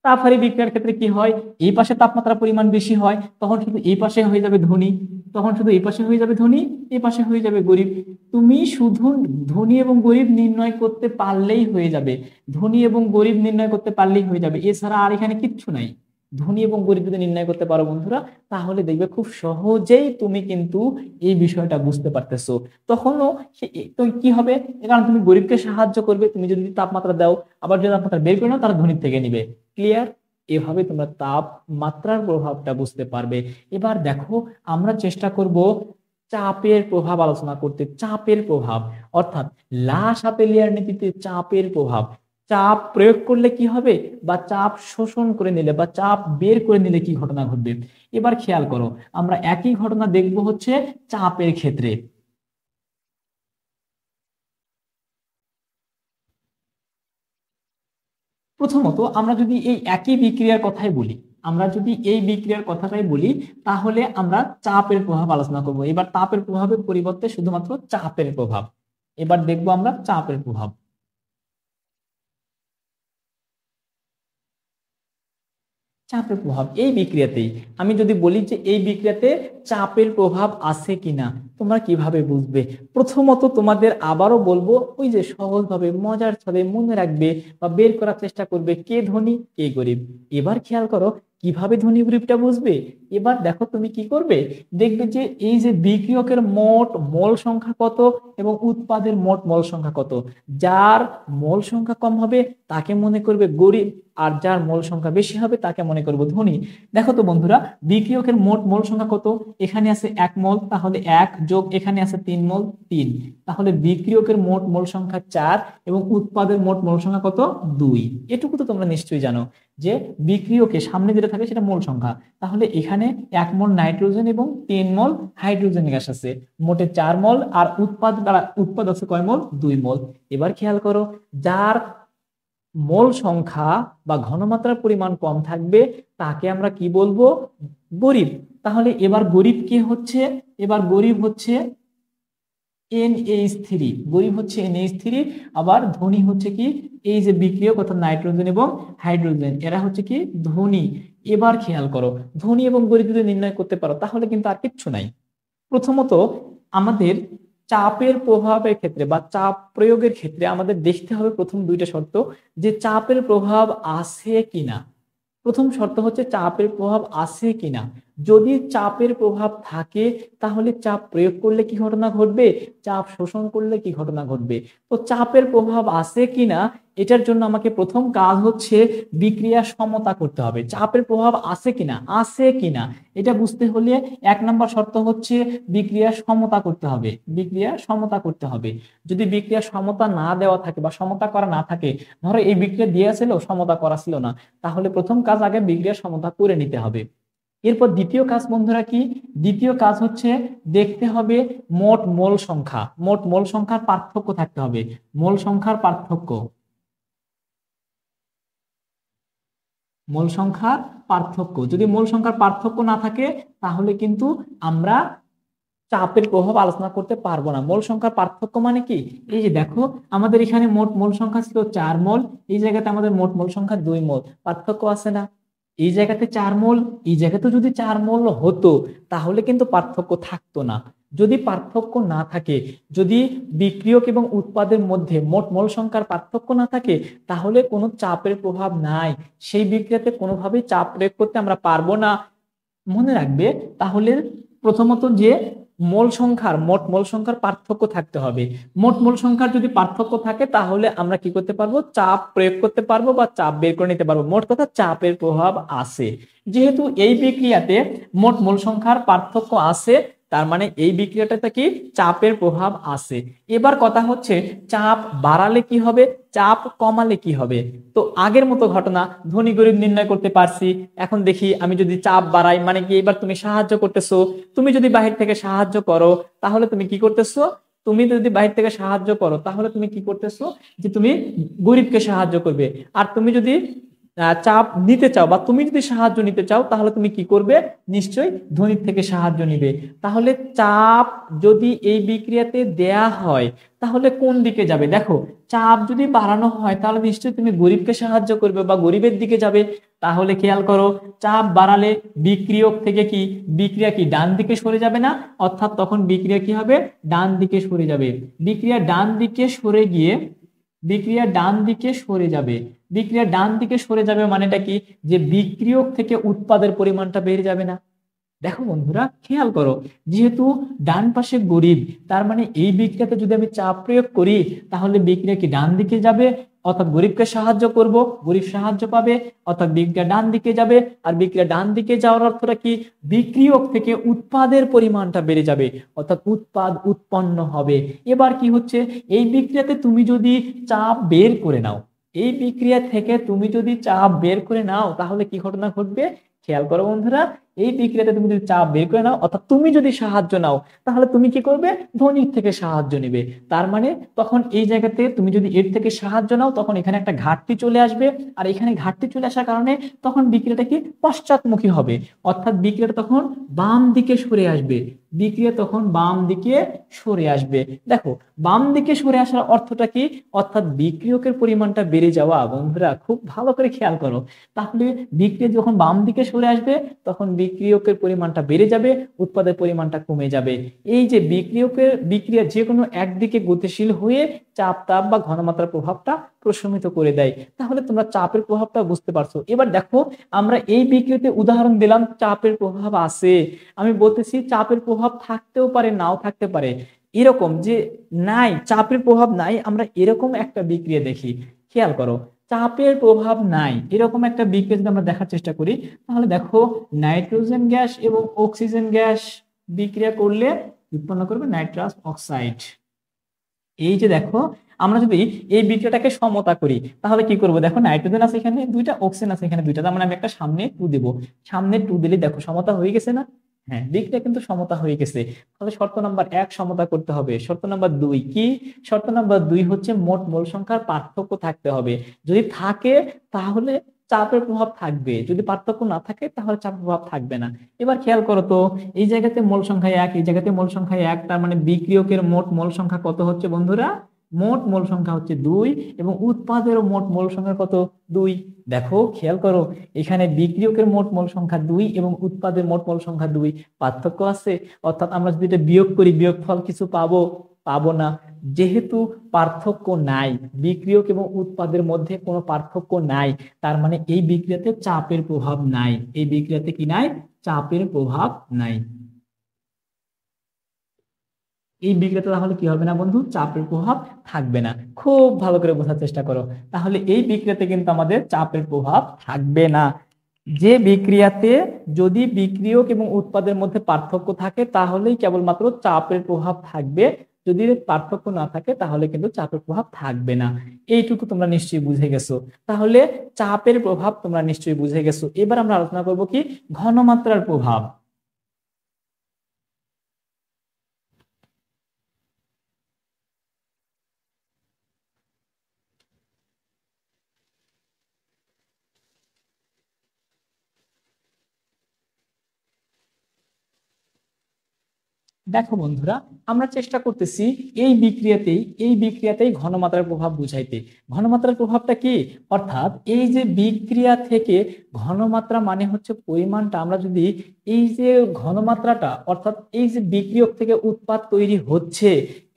তাপহারী বিক্রিয়ার ক্ষেত্রে কি হয়, এই পাশে তাপমাত্রার পরিমাণ বেশি হয়, তখন শুধু এই পাশে হয়ে যাবে ধনী, তখন শুধু এই পাশে হয়ে যাবে ধনী, এই পাশে হয়ে যাবে গরিব। তুমি শুধু ধনী এবং গরিব নির্ণয় করতে পারলেই হয়ে যাবে, ধনী এবং গরিব নির্ণয় করতে পারলেই হয়ে যাবে, এছাড়া আর এখানে কিচ্ছু নাই। ধনী এবং গরিব যদি নির্ণয় করতে পারো বন্ধুরা, তাহলে দেখবে খুব সহজেই তুমি কিন্তু এই বিষয়টা বুঝতে পারতেছো। তখনও তো কি হবে, কারণ তুমি গরিবকে সাহায্য করবে, তুমি যদি তাপমাত্রা দাও, আবার যদি তাপমাত্রা বের করে নাও তারা ধনীর থেকে নিবে। ক্লিয়ার? এভাবে তোমরা তাপমাত্রার প্রভাবটা বুঝতে পারবে। এবার দেখো, আমরা চেষ্টা করব চাপের প্রভাব আলোচনা করতে। চাপের প্রভাব অর্থাৎ লা শাপেলিয়ার নীতিতে চাপের প্রভাব। চাপ প্রয়োগ করলে কি হবে, বা চাপ শোষণ করে নিলে বা চাপ বের করে নিলে কি ঘটনা ঘটবে। এবার খেয়াল করো, আমরা একই ঘটনা দেখব হচ্ছে চাপের ক্ষেত্রে। প্রথমত আমরা যদি এই একই বিক্রিয়ার কথাই বলি, আমরা যদি এই বিক্রিয়ার কথাটাই বলি, তাহলে আমরা চাপের প্রভাব আলোচনা করব। এবার তাপের প্রভাবের পরিবর্তে শুধুমাত্র চাপের প্রভাব। এবার দেখবো আমরা চাপের প্রভাব। চাপের প্রভাব এই বিক্রিয়াতেই, আমি যদি বলি যে এই বিক্রিয়াতে চাপের প্রভাব আছে কিনা, তোমরা কিভাবে বুঝবে? প্রথমত তোমাদের আবারও বলবো, ওই যে সহজভাবে মজার ছলে মনে রাখবে বা বের করার চেষ্টা করবে কে ধনী কে গরিব। এবার খেয়াল করো কিভাবে ধনী গরিবটা বুঝবে। এবার দেখো তুমি কি করবে, দেখবে যে এই যে বিক্রিয়কের মোট মোল সংখ্যা কত এবং উৎপাদের মোট মোল সংখ্যা কত, যার মোল সংখ্যা কম হবে তাকে মনে করবে গরিব, আর যার মোল সংখ্যা বেশি হবে তাকে মনে করব ধনী। দেখো তো বন্ধুরা, বিক্রিয়কের মোট মোল সংখ্যা কত, এখানে আছে 1 মোল, তাহলে 1 যোগ এখানে আছে 3 মোল 3, তাহলে বিক্রিয়কের মোট মোল সংখ্যা 4 এবং উৎপাদের মোট মোল সংখ্যা কত 2। এটুকু তো তোমরা নিশ্চয়ই জানো যে বিক্রিয়কে সামনে যেটা থাকে সেটা মোল সংখ্যা। তাহলে এখানে 1 মোল নাইট্রোজেন এবং 3 মোল হাইড্রোজেন গ্যাস আছে, মোটে 4 মোল, আর উৎপাদ আছে কয় মোল 2 মোল। এবার খেয়াল করো, যার মোল সংখ্যা বা ঘনমাত্রার পরিমাণ কম থাকবে তাকে আমরা কি বলবো, গরিব। তাহলে এবার গরিব কে হচ্ছে, এবার গরিব হচ্ছে NH3, গরিব হচ্ছে NH3। আবার ধনী হচ্ছে কি, এই যে বিক্রিয়ক অর্থাৎ নাইট্রোজেন এবং হাইড্রোজেন, এরা হচ্ছে কি ধনী। এবার খেয়াল করো, ধনী এবং গরিব যদি নির্ণয় করতে পারো তাহলে কিন্তু আর কিচ্ছু নাই। প্রথমত আমাদের চাপের প্রভাবের ক্ষেত্রে বা চাপ প্রয়োগের ক্ষেত্রে আমাদের দেখতে হবে প্রথম দুইটা শর্ত, যে চাপের প্রভাব আছে কিনা। প্রথম শর্ত হচ্ছে চাপের প্রভাব আছে কিনা। যদি চাপের প্রভাব থাকে তাহলে চাপ প্রয়োগ করলে কি ঘটনা ঘটবে, চাপ শোষণ করলে কি ঘটনা ঘটবে। তো চাপের প্রভাব আছে কিনা এটার জন্য আমাকে প্রথম কাজ হচ্ছে বিক্রিয়া সমতা করতে হবে। চাপের প্রভাব আছে কিনা, আছে কিনা এটা বুঝতে হলে 1 নম্বর শর্ত হচ্ছে বিক্রিয়া সমতা করতে হবে, বিক্রিয়া সমতা করতে হবে। যদি বিক্রিয়া সমতা না দেওয়া থাকে বা সমতা করা না থাকে, ধরো এই বিক্রিয়া দেওয়া ছিল সমতা করা ছিল না, তাহলে প্রথম কাজ আগে বিক্রিয়া সমতা করে নিতে হবে। এরপর দ্বিতীয় কাজ বন্ধুরা কি, দ্বিতীয় কাজ হচ্ছে দেখতে হবে মোট মোল সংখ্যা, মোট মোল সংখ্যার পার্থক্য থাকতে হবে, মোল সংখ্যার পার্থক্য, মোল সংখ্যার পার্থক্য। যদি মোল সংখ্যার পার্থক্য না থাকে তাহলে কিন্তু আমরা চাপের প্রভাব আলোচনা করতে পারবো না। মোল সংখ্যার পার্থক্য মানে কি, এই যে দেখো আমাদের এখানে মোট মোল সংখ্যা ছিল 4 মোল, এই জায়গাতে আমাদের মোট মোল সংখ্যা 2 মোল, পার্থক্য আছে না। এই জায়গাতে 4 মোল, এই জায়গাতে যদি 4 মোল হতো তাহলে কিন্তু পার্থক্য থাকতো না। যদি পার্থক্য না থাকে, যদি বিক্রিয়ক এবং উৎপাদের মধ্যে মোট মোল সংখ্যার পার্থক্য না থাকে তাহলে কোনো চাপের প্রভাব নাই, সেই বিক্রিয়াতে কোনোভাবেই চাপ প্রয়োগ করতে আমরা পারবো না। মনে রাখবে তাহলে প্রথমত যে মোল সংখ্যার, মোট মোল সংখ্যার পার্থক্য থাকতে হবে। মোট মোল সংখ্যার যদি পার্থক্য থাকে তাহলে আমরা কি করতে পারবো, চাপ প্রয়োগ করতে পারবো বা চাপ বের করে নিতে পারবো। মোট কথা চাপের প্রভাব আছে। যেহেতু এই বিক্রিয়াতে মোট মোল সংখ্যার পার্থক্য আছে, তার মানে এই বিক্রিয়াটাতে কি চাপের প্রভাব আছে। এবার কথা হচ্ছে চাপ বাড়ালে কি হবে, চাপ কমালে কি হবে। তো আগের মতো ঘটনা, ধনী গরিব নির্ণয় করতে পারছি। এখন দেখি আমি যদি চাপ বাড়াই মানে কি, এবার তুমি সাহায্য করতেছো। তুমি যদি বাহির থেকে সাহায্য করো তাহলে তুমি কি করতেছো, তুমি যদি বাহির থেকে সাহায্য করো তাহলে তুমি কি করতেছো, যে তুমি গরিবকে সাহায্য করবে। আর তুমি যদি চাপ নিতে চাও বা তুমি যদি সাহায্য নিতে চাও তাহলে তুমি কি করবে, নিশ্চয়ই ধনীর থেকে সাহায্য নিবে। তাহলে চাপ যদি এই বিক্রিয়াতে দেয়া হয় তাহলে কোন দিকে যাবে, দেখো চাপ যদি বাড়ানো হয় তাহলে নিশ্চয়ই তুমি গরিবকে সাহায্য করবে বা গরিবের দিকে যাবে। তাহলে খেয়াল করো চাপ বাড়ালে বিক্রিয়ক থেকে কি বিক্রিয়া কি ডান দিকে সরে যাবে না, অর্থাৎ তখন বিক্রিয়া কি হবে, ডান দিকে সরে যাবে। বিক্রিয়া ডান দিকে সরে গিয়ে, বিক্রিয়া ডান দিকে সরে যাবে, বিক্রিয়া ডান দিকে সরে যাবে মানেটা কি, যে বিক্রিয়ক থেকে উৎপাদের পরিমাণটা বেড়ে যাবে না। দেখো বন্ধুরা খেয়াল করো, যেহেতু ডান পাশে গরিব, তার মানে এই বিক্রিয়াতে যদি আমি চাপ প্রয়োগ করি তাহলে বিক্রিয়া কি ডান দিকে যাবে, অর্থাৎ গরিবকে সাহায্য করব, গরিব সাহায্য পাবে, অর্থাৎ বিক্রিয়া ডান দিকে যাবে। আর বিক্রিয়া ডান দিকে যাওয়ার অর্থটা কি, বিক্রিয়ক থেকে উৎপাদের পরিমাণটা বেড়ে যাবে, অর্থাৎ উৎপাদ উৎপন্ন হবে। এবার কি হচ্ছে, এই বিক্রিয়াতে তুমি যদি চাপ বের করে নাও, এই বিক্রিয়া থেকে তুমি যদি চাপ বের করে নাও তাহলে কি ঘটনা ঘটবে, খেয়াল করো বন্ধুরা, এই বিক্রিয়াতে তুমি যদি চাপ বের করে নাও অর্থাৎ তুমি যদি সাহায্য নাও তাহলে তুমি কি করবে, ধনীর থেকে সাহায্য নেবে। তার মানে তখন এই জায়গাতে তুমি যদি এর থেকে সাহায্য নাও তখন এখানে একটা ঘাটতি চলে আসবে। আর এখানে ঘাটতি চলে আসার কারণে তখন বিক্রিয়াটা কি পশ্চাৎমুখী হবে, অর্থাৎ বিক্রিয়াটা তখন বাম দিকে সরে আসবে, বিক্রিয়া তখন বাম দিকে সরে আসবে। দেখো বাম দিকে সরে আসার অর্থটা কি, অর্থাৎ বিক্রিয়কের পরিমাণটা বেড়ে যাওয়া। বন্ধুরা খুব ভালো করে খেয়াল করো, তাহলে বিক্রিয়া যখন বাম দিকে সরে আসবে তখন বিক্রিয়কের পরিমাণটা বেড়ে যাবে, উৎপাদের পরিমাণটা কমে যাবে। এই যে বিক্রিয়া যে কোনো একদিকে গতিশীল হয়ে চাপ তাপ বা ঘনমাত্রার প্রভাবটা প্রশমিত করে দেয়। তাহলে তোমরা চাপের প্রভাবটা বুঝতে পারছো। এবার দেখো আমরা এই বিক্রিয়াতে উদাহরণ দিলাম চাপের প্রভাব আছে, আমি বলতেছি চাপের প্রভাব থাকতেও পারে নাও থাকতে পারে। এরকম যে নাই চাপের প্রভাব নাই, আমরা এরকম একটা বিক্রিয়া দেখি, খেয়াল করো চাপের প্রভাব নাই এরকম একটা বিক্রিয়া যদি আমরা দেখার চেষ্টা করি তাহলে দেখো নাইট্রোজেন গ্যাস এবং অক্সিজেন গ্যাস বিক্রিয়া করলে উৎপন্ন করবে নাইট্রাস অক্সাইড। এই যে দেখো আমরা যদি এই বিক্রিয়াটাকে সমতা করি তাহলে কি করব, দেখো নাইট্রোজেন আছে এখানে দুইটা, অক্সিজেন আছে এখানে দুইটা, তার মানে আমি একটা সামনে 2 দেব, সামনে 2 দিলে দেখো সমতা হয়ে গেছে না, হ্যাঁ বিক্রিয়া কিন্তু সমতা হয়ে গেছে। তাহলে শর্ত নাম্বার 1 সমতা করতে হবে। শর্ত নাম্বার 2 কি, শর্ত নাম্বার 2 হচ্ছে মোট মোল সংখ্যার পার্থক্য থাকতে হবে। যদি থাকে তাহলে চাপের প্রভাব থাকবে, যদি পার্থক্য না থাকে তাহলে চাপের প্রভাব থাকবে না। এবার খেয়াল করো তো, এই জায়গাতে মোল সংখ্যা 1, এই জায়গাতে মোল সংখ্যা 1, তার মানে বিক্রিয়কের মোট মোল সংখ্যা কত হচ্ছে বন্ধুরা, মোট মোল সংখ্যা হচ্ছে 2 এবং উৎপাদেরও মোট মোল সংখ্যা কত 2। দেখো খেয়াল করো এখানে বিক্রিয়কের মোট মোল সংখ্যা 2 এবং উৎপাদের মোট মোল সংখ্যা 2, পার্থক্য আছে। অর্থাৎ আমরা যদি এটা বিয়োগ করি বিয়োগফল কিছু পাবো, পাবো না। যেহেতু পার্থক্য নাই, বিক্রিয়ক এবং উৎপাদের মধ্যে কোনো পার্থক্য নাই, তার মানে এই বিক্রিয়াতে চাপের প্রভাব নাই। এই বিক্রিয়াতে কি নাই? চাপের প্রভাব নাই। এই বিক্রিয়াতে তাহলে কি হবে না বন্ধু? চাপের প্রভাব থাকবে না। খুব ভালো করে বোঝার চেষ্টা করো। তাহলে এই বিক্রিয়াতে কিন্তু আমাদের চাপের প্রভাব থাকবে না। যে বিক্রিয়াতে যদি বিক্রিয়ক এবং উৎপাদের মধ্যে পার্থক্য থাকে তাহলেই কেবলমাত্র চাপের প্রভাব থাকবে। যদি পার্থক্য না থাকে তাহলে কিন্তু চাপের প্রভাব থাকবে না। এইটুকু তোমরা নিশ্চয়ই বুঝে গেছো। তাহলে চাপের প্রভাব তোমরা নিশ্চয়ই বুঝে গেছো। এবার আমরা আলোচনা করব কি? ঘনমাত্রার প্রভাব। দেখো বন্ধুরা, আমরা চেষ্টা করতেছি এই বিক্রিয়াতেই ঘনমাত্রার প্রভাব বুঝাইতে। ঘনমাত্রার প্রভাবটা কি? অর্থাৎ এই যে বিক্রিয়া থেকে ঘনমাত্রা মানে হচ্ছে পরিমাণটা, আমরা যদি এই যে ঘনমাত্রাটা অর্থাৎ এই যে বিক্রিয়ক থেকে উৎপাদ তৈরি হচ্ছে,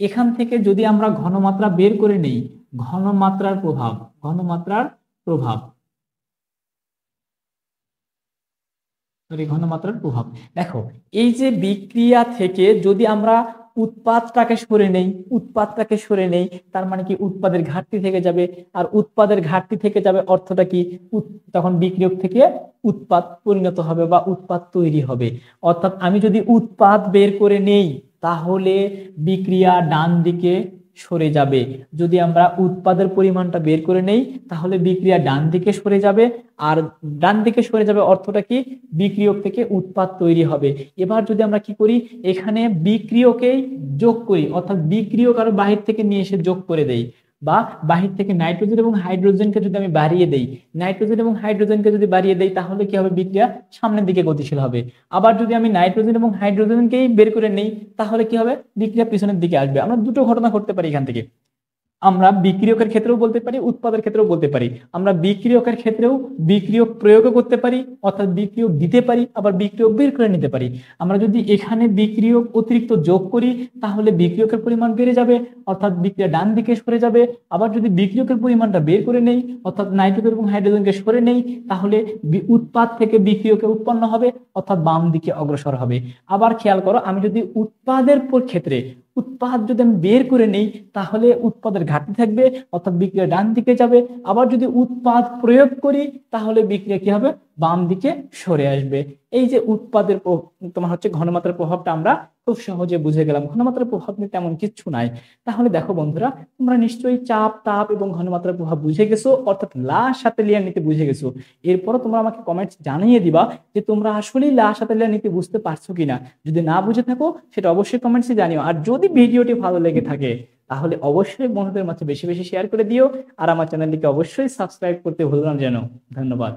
এখান থেকে যদি আমরা ঘনমাত্রা বের করে নেই, ঘনমাত্রার প্রভাব ঘনমাত্রার প্রভাব। দেখো, এই যে বিক্রিয়া থেকে যদি আমরা উৎপাদটাকে সরে নেই, তার মানে কি উৎপাদের ঘাটতি থেকে যাবে। আর উৎপাদের ঘাটতি থেকে যাবে অর্থটা কি? তখন বিক্রিয়ক থেকে উৎপাদ পরিণত হবে বা উৎপাদ তৈরি হবে। অর্থাৎ আমি যদি উৎপাদ বের করে নেই তাহলে বিক্রিয়া ডান দিকে সরে যাবে। যদি আমরা উৎপাদের পরিমাণটা বের করে নেই তাহলে বিক্রিয়া ডান দিকে সরে যাবে। আর ডান দিকে সরে যাবে অর্থটা কি? বিক্রিয়ক থেকে উৎপাদ তৈরি হবে। এবার যদি আমরা কি করি, এখানে বিক্রিয়কেই যোগ করি, অর্থাৎ বিক্রিয়ক আর বাহির থেকে নিয়ে এসে যোগ করে দেই, বা বাহির থেকে নাইট্রোজেন এবং হাইড্রোজেনকে যদি আমি বাড়িয়ে দেই, তাহলে কি হবে? বিক্রিয়া সামনের দিকে গতিশীল হবে। আবার যদি আমি নাইট্রোজেন এবং হাইড্রোজেনকেই বের করে নেই তাহলে কি হবে? বিক্রিয়া পিছনের দিকে আসবে। আমরা দুটো ঘটনা ঘটতে পারি এখান থেকে। আমরা বিক্রিয়কের ক্ষেত্রেও বলতে পারি, উৎপাদের ক্ষেত্রেও বলতে পারি। আমরা বিক্রিয়কের ক্ষেত্রেও বিক্রিয়ক প্রয়োগও করতে পারি, অর্থাৎ বিক্রিয়ক দিতে পারি, আবার বিক্রিয়ক বের করে নিতে পারি। আমরা যদি এখানে বিক্রিয়ক অতিরিক্ত যোগ করি তাহলে বিক্রিয়কের পরিমাণ বেড়ে যাবে, অর্থাৎ বিক্রিয়া ডান দিকে সরে যাবে। আবার যদি বিক্রিয়কের পরিমাণটা বের করে নেই, অর্থাৎ নাইট্রোজেন এবং হাইড্রোজেনকে সরে নেই, তাহলে উৎপাদ থেকে বিক্রিয়কে উৎপন্ন হবে, অর্থাৎ বাম দিকে অগ্রসর হবে। আবার খেয়াল করো, আমি যদি ক্ষেত্রে উৎপাদ যদি আমি বের করে নেই তাহলে উৎপাদের ঘাটতি থাকবে, অর্থাৎ বিক্রিয়া ডান দিকে যাবে। আবার যদি উৎপাদ প্রয়োগ করি তাহলে বিক্রিয়া কি হবে? বাম দিকে সরে আসবে। এই যে তোমার হচ্ছে ঘনমাত্রার প্রভাবটা আমরা খুব সহজে বুঝে গেলাম। ঘনমাত্রার প্রভাব নিয়ে তেমন কিছু নাই। তাহলে দেখো বন্ধুরা, তোমরা নিশ্চয়ই চাপ, তাপ এবং ঘনমাত্রার প্রভাব বুঝে গেছো, অর্থাৎ লা সাতেলিয়ার নীতি বুঝে গেছো। এরপরও তোমরা আমাকে কমেন্টস জানিয়ে দিবা যে তোমরা আসলেই লা সাতেলিয়ার নীতি বুঝতে পারছো কিনা। যদি না বুঝে থাকো সেটা অবশ্যই কমেন্টসে জানিও। আর যদি ভিডিওটি ভালো লেগে থাকে তাহলে অবশ্যই বন্ধুদের মাঝে বেশি বেশি শেয়ার করে দিও। আর আমার চ্যানেলটিকে অবশ্যই সাবস্ক্রাইব করতে ভুলো না যেন। ধন্যবাদ।